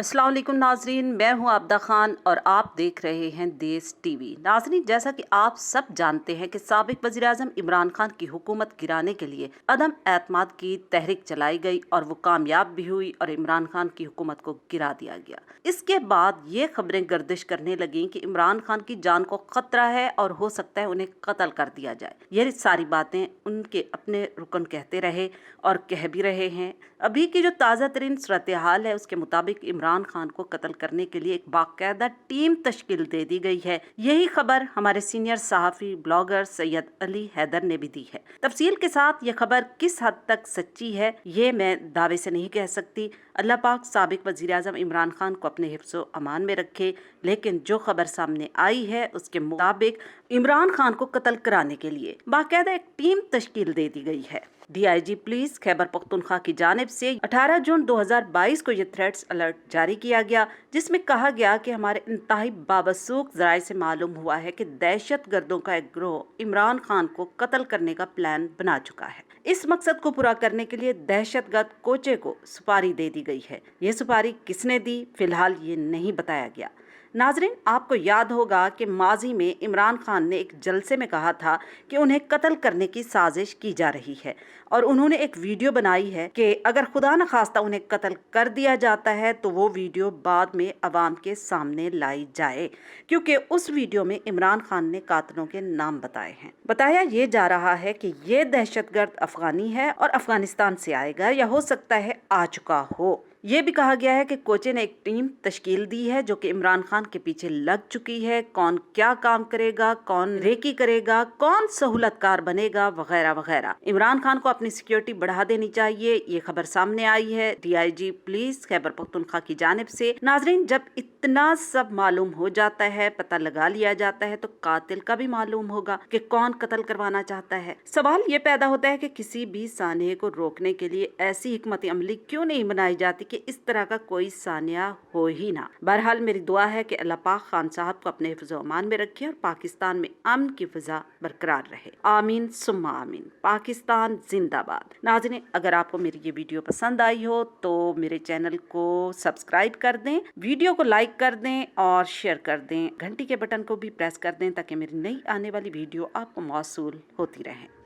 अस्सलाम वालेकुम नाजरीन, मैं हूं आबदा खान और आप देख रहे हैं देश टीवी। नाजरीन, जैसा कि आप सब जानते हैं कि साबिक वज़ीर-ए-आज़म इमरान खान की हुकूमत गिराने के लिए अदम एतमाद की तहरीक चलाई गई और वो कामयाब भी हुई और इमरान खान की हुकूमत को गिरा दिया गया। इसके बाद ये खबरें गर्दिश करने लगीं कि इमरान खान की जान को खतरा है और हो सकता है उन्हें कत्ल कर दिया जाए। ये सारी बातें उनके अपने रुकन कहते रहे और कह भी रहे हैं। अभी की जो ताज़ा तरीन सूरत हाल है उसके मुताबिक इमरान खान को कत्ल करने के लिए एक बाकायदा टीम तश्कील दे दी गई है। यही खबर हमारे सीनियर सहाफ़ी ब्लॉगर सैयद अली हैदर ने भी दी है। तफसील के साथ ये खबर किस हद तक सच्ची है ये मैं दावे से नहीं कह सकती। अल्लाह पाक साबिक वज़ीर-ए-आज़म इमरान खान को अपने हिफ्ज़ो अमान में रखे, लेकिन जो खबर सामने आई है उसके मुताबिक इमरान खान को कत्ल कराने के लिए बाकायदा एक टीम तश्कील दे दी गई है। DIG पुलिस खैबर पख्तूनख्वा की जानिब से 18 जून 2022 को ये थ्रेट्स अलर्ट जारी किया गया, जिसमें कहा गया कि हमारे इंतहाई बावसूख ज़राए से मालूम हुआ है कि दहशत गर्दों का एक गिरोह इमरान खान को कत्ल करने का प्लान बना चुका है। इस मकसद को पूरा करने के लिए दहशतगर्द कोचे को सुपारी दे दी गई है। ये सुपारी किसने दी, फिलहाल ये नहीं बताया गया। नाजरीन, आपको याद होगा कि माजी में इमरान खान ने एक जलसे में कहा था कि उन्हें कत्ल करने की साजिश की जा रही है और उन्होंने एक वीडियो बनाई है कि अगर खुदा न खास्ता उन्हें कत्ल कर दिया जाता है तो वो वीडियो बाद में अवाम के सामने लाई जाए, क्योंकि उस वीडियो में इमरान खान ने कातिलों के नाम बताए हैं। बताया ये जा रहा है कि ये दहशतगर्द अफगानी है और अफगानिस्तान से आएगा या हो सकता है आ चुका हो। ये भी कहा गया है कि कोचे ने एक टीम तश्कील दी है जो कि इमरान खान के पीछे लग चुकी है। कौन क्या काम करेगा, कौन रेकी करेगा, कौन सहूलतकार बनेगा, वगैरह वगैरह। इमरान खान को अपनी सिक्योरिटी बढ़ा देनी चाहिए, ये खबर सामने आई है DIG पुलिस खैबर पख्तूनख्वा की जानिब से। नाजरीन, जब इतना सब मालूम हो जाता है, पता लगा लिया जाता है, तो कातिल का भी मालूम होगा कि कौन कत्ल करवाना चाहता है। सवाल ये पैदा होता है कि किसी भी सानिया को रोकने के लिए ऐसी हिकमत अमली क्यों नहीं बनाई जाती कि इस तरह का कोई सानिया हो ही ना। बहरहाल मेरी दुआ है कि अल्लाह पाक खान साहब को अपने हिफ्ज़ो अमान में रखे और पाकिस्तान में अमन की फिजा बरकरार रहे। आमीन सुम्मा आमीन। पाकिस्तान जिंदाबाद। नाज़रीन, अगर आपको मेरी ये वीडियो पसंद आई हो तो मेरे चैनल को सब्सक्राइब कर दें, वीडियो को लाइक कर दें और शेयर कर दें। घंटी के बटन को भी प्रेस कर दें ताकि मेरी नई आने वाली वीडियो आपको मौसूल होती रहे।